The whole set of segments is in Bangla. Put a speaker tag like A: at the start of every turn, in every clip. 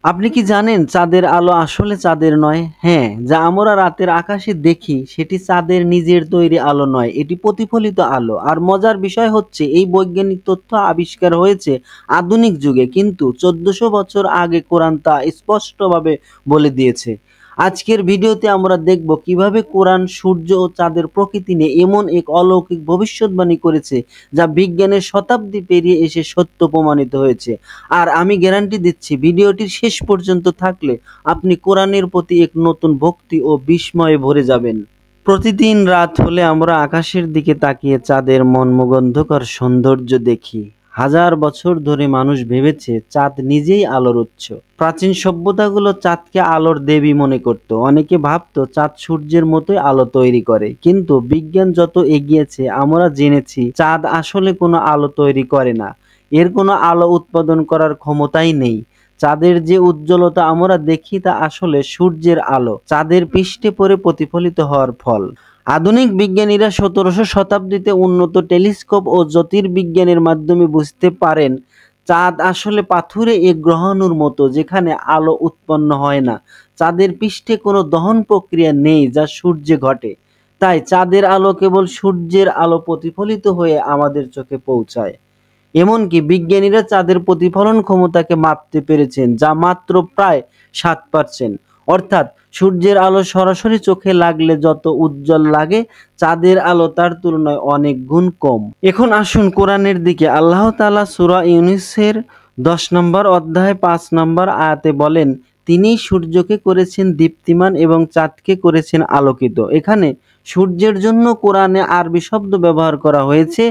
A: আপনি কি জানেন চাঁদের আলো আসলে চাঁদের নয়? হ্যাঁ, যা আমরা রাতের আকাশে দেখি সেটি চাঁদের নিজের তৈরি আলো নয়, এটি প্রতিফলিত আলো। আর মজার বিষয় হচ্ছে এই বৈজ্ঞানিক তথ্য আবিষ্কার হয়েছে আধুনিক যুগে, কিন্তু 1400 বছর আগে কোরআন তা স্পষ্টভাবে বলে দিয়েছে। আজকের ভিডিওতে আমরা দেখব কিভাবে কোরআন সূর্য ও চাঁদের প্রকৃতি নিয়ে এমন এক অলৌকিক ভবিষ্যৎবাণী করেছে যা বিজ্ঞানের শতাব্দী পেরিয়ে এসে সত্য প্রমাণিত হয়েছে। আর আমি গ্যারান্টি দিচ্ছি ভিডিওটির শেষ পর্যন্ত থাকলে আপনি কোরআনের প্রতি এক নতুন ভক্তি ও বিস্ময়ে ভরে যাবেন। প্রতিদিন রাত হলে আমরা আকাশের দিকে তাকিয়ে চাঁদের মনমুগ্ধকর সৌন্দর্য দেখি। হাজার বছর ধরে মানুষ ভেবেছে চাঁদ নিজেই আলোর উৎস। প্রাচীন সভ্যতাগুলো চাঁদকে আলোর দেবী মনে করত। অনেকে ভাবতো চাঁদ সূর্যের মতোই আলো তৈরি করে, কিন্তু বিজ্ঞান যত এগিয়েছে আমরা জেনেছি চাঁদ আসলে কোনো আলো তৈরি করে না। এর কোনো আলো উৎপাদন করার ক্ষমতাই নেই। চাঁদের যে উজ্জ্বলতা আমরা দেখি তা আসলে সূর্যের আলো চাঁদের পৃষ্ঠে পড়ে প্রতিফলিত হওয়ার ফল। আধুনিক বিজ্ঞানীরা 1700 শতাব্দীতে উন্নত টেলিস্কোপ ও জ্যোতির্বিজ্ঞানের মাধ্যমে বুঝতে পারেন চাঁদ আসলে পাথুরে এক গ্রহাণুর মতো, যেখানে আলো উৎপন্ন হয় না। চাঁদের পৃষ্ঠে কোনো দহন প্রক্রিয়া নেই যা সূর্যে ঘটে। তাই চাঁদের আলো কেবল সূর্যের আলো প্রতিফলিত হয়ে আমাদের চোখে পৌঁছায়। এমনকি বিজ্ঞানীরা চাঁদের প্রতিফলন ক্ষমতাকে মাপতে পেরেছেন, যা মাত্র প্রায় 7%। অর্থাৎ সূর্যের আলো সরাসরি চোখে লাগলে যত উজ্জ্বল লাগে, চাঁদের আলো তার তুলনায় অনেক গুণ কম। এখন আসুন কোরআনের দিকে। আল্লাহ তাআলা সূরা ইউনূসের 10 নম্বর অধ্যায় 5 নম্বর আয়াতে বলেন, তিনি সূর্যকে করেছেন দীপ্তিমান এবং চাঁদকে করেছেন আলোকিত। এখানে সূর্যের জন্য কোরআনে আরবি শব্দ ব্যবহার করা হয়েছে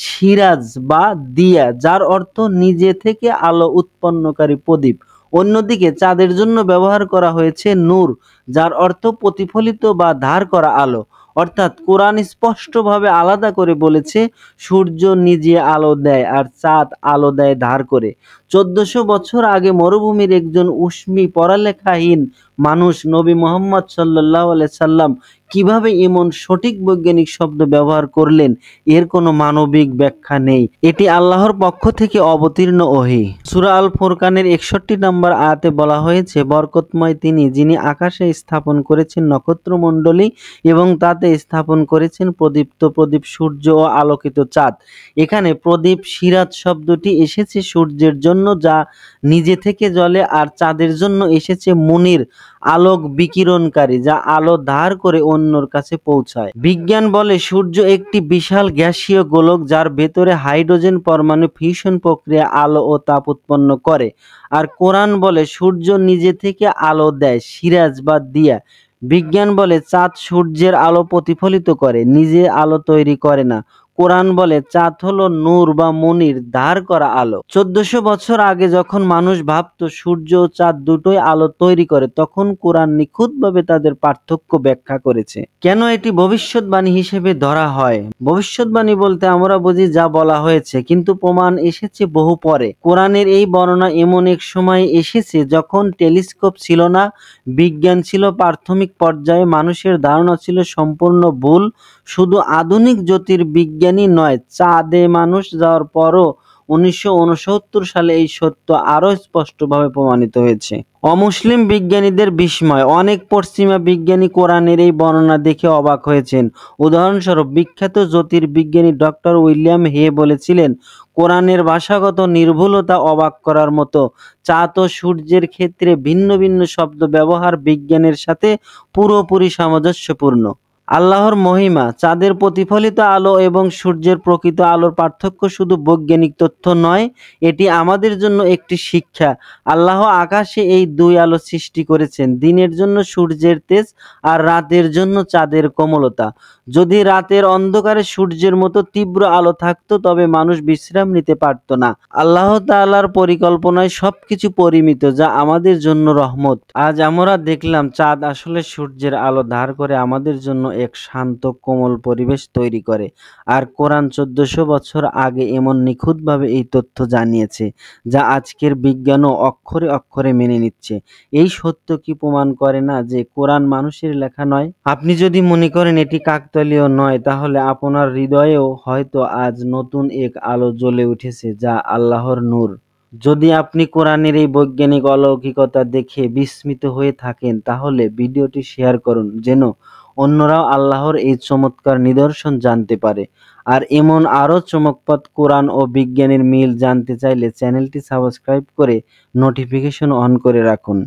A: সিরাজ বা দিয়া, যার অর্থ নিজে থেকে আলো উৎপন্নকারী প্রদীপ। অন্যদিকে চাঁদের জন্য ব্যবহার করা হয়েছে নূর, যার অর্থ প্রতিফলিত বা ধার করা আলো। অর্থাৎ কোরআন স্পষ্টভাবে আলাদা করে বলেছে সূর্য নিজে আলো দেয় আর চাঁদ আলো দেয় ধার করে। 1400 বছর আগে মরুভূমির একজন উষ্মি পড়ালেখাহীন মানুষ নবী মুহাম্মদ সাল্লাল্লাহু আলাইহি সাল্লাম কিভাবে এমন সঠিক বৈজ্ঞানিক শব্দ ব্যবহার করলেন, এর কোনো মানবিক ব্যাখ্যা নেই। এটি আল্লাহর পক্ষ থেকে অবতীর্ণ ওহী। সূরা আল ফুরকানের 61 নম্বর আয়াতে বলা হয়েছে, বরকতময় তিনি, যিনি আকাশে স্থাপন করেছেন নক্ষত্রমণ্ডলী এবং তাতে স্থাপন করেছেন প্রদীপ্ত প্রদীপ সূর্য ও আলোকিত চাঁদ। এখানে প্রদীপ সিরাজ শব্দটি এসেছে সূর্যের জন্য যা নিজে থেকে জ্বলে, আর চাঁদের জন্য এসেছে মুনির, আলোক বিকিরণকারী, যা আলো ধার করে অন্যর কাছে পৌঁছায়। বিজ্ঞান বলে সূর্য একটি বিশাল গ্যাসীয় গোলক যার ভেতরে হাইড্রোজেন পরমাণু ফিউশন প্রক্রিয়া আলো ও তাপ উৎপন্ন করে। আর কোরআন বলে সূর্য নিজে থেকে আলো দেয়, সিরাজ বা দিয়া। বিজ্ঞান বলে চাঁদ সূর্যের আলো প্রতিফলিত করে, নিজে আলো তৈরি করে না। কোরআন বলে চাঁদ হলো নূর বা মনির, ধার করা আলো। 1400 বছর আগে যখন মানুষ ভাবতো সূর্য ও চাঁদ দুটোই আলো তৈরি করে, তখন কোরআন নিখুঁতভাবে তাদের পার্থক্য ব্যাখ্যা করেছে। কেন এটি ভবিষ্যৎবাণী হিসেবে ধরা হয়? ভবিষ্যৎবাণী বলতে আমরা বুঝি যা বলা হয়েছে, কিন্তু প্রমাণ এসেছে বহু পরে। কোরআনের এই বর্ণনা এমন এক সময় এসেছে যখন টেলিস্কোপ ছিল না, বিজ্ঞান ছিল প্রাথমিক পর্যায়ে, মানুষের ধারণা ছিল সম্পূর্ণ ভুল। শুধু আধুনিক জ্যোতির্বিজ্ঞানী নয়, চাঁদে মানুষ যাওয়ার পরও 1969 সালে এই সত্য আরও স্পষ্টভাবে প্রমাণিত হয়েছে। অমুসলিম বিজ্ঞানীদের বিস্ময়। অনেক পশ্চিমা বিজ্ঞানী কোরআনের এই বর্ণনা দেখে অবাক হয়েছেন। উদাহরণস্বরূপ বিখ্যাত জ্যোতির্বিজ্ঞানী ডক্টর উইলিয়াম হে বলেছিলেন, কোরআনের ভাষাগত নির্ভুলতা অবাক করার মতো। চাঁদ ও সূর্যের ক্ষেত্রে ভিন্ন ভিন্ন শব্দ ব্যবহার বিজ্ঞানের সাথে পুরোপুরি সামঞ্জস্যপূর্ণ। আল্লাহর মহিমা। চাঁদের প্রতিফলিত আলো এবং সূর্যের প্রকৃত আলোর পার্থক্য শুধু বৈজ্ঞানিক তথ্য নয়, এটি আমাদের জন্য একটি শিক্ষা। আল্লাহ আকাশে এই দুই আলো সৃষ্টি করেছেন, দিনের জন্য সূর্যের তেজ আর রাতের জন্য চাঁদের কোমলতা। যদি রাতের অন্ধকারে সূর্যের মতো তীব্র আলো থাকতো তবে মানুষ বিশ্রাম নিতে পারত না। আল্লাহ তাআলার পরিকল্পনায় সবকিছু পরিমিত, যা আমাদের জন্য রহমত। আজ আমরা দেখলাম চাঁদ আসলে সূর্যের আলো ধার করে আমাদের জন্য এক শান্ত কোমল পরিবেশ তৈরি করে। আর কোরআন 1400 বছর আগে এমন নিখুঁতভাবে এই তথ্য জানিয়েছে, যা আজকের বিজ্ঞানও অক্ষরে অক্ষরে মেনে নিচ্ছে। এই সত্য কি প্রমাণ করে না যে কোরআন মানুষের লেখা নয়? আপনি যদি মনে করেন এটি কাকতালীয় নয়, তাহলে আপনার হৃদয়েও হয়তো আজ নতুন এক আলো জ্বলে উঠেছে, যা আল্লাহর নূর। যদি আপনি কোরআনের এই বৈজ্ঞানিক অলৌকিকতা দেখে বিস্মিত হয়ে থাকেন, তাহলে ভিডিওটি শেয়ার করুন যেন অন্যরাও আল্লাহর এই চমৎকার নিদর্শন জানতে পারে। আর এমন আরও চমকপ্রদ কোরআন ও বিজ্ঞানের মিল জানতে চাইলে চ্যানেলটি সাবস্ক্রাইব করে নোটিফিকেশন অন করে রাখুন।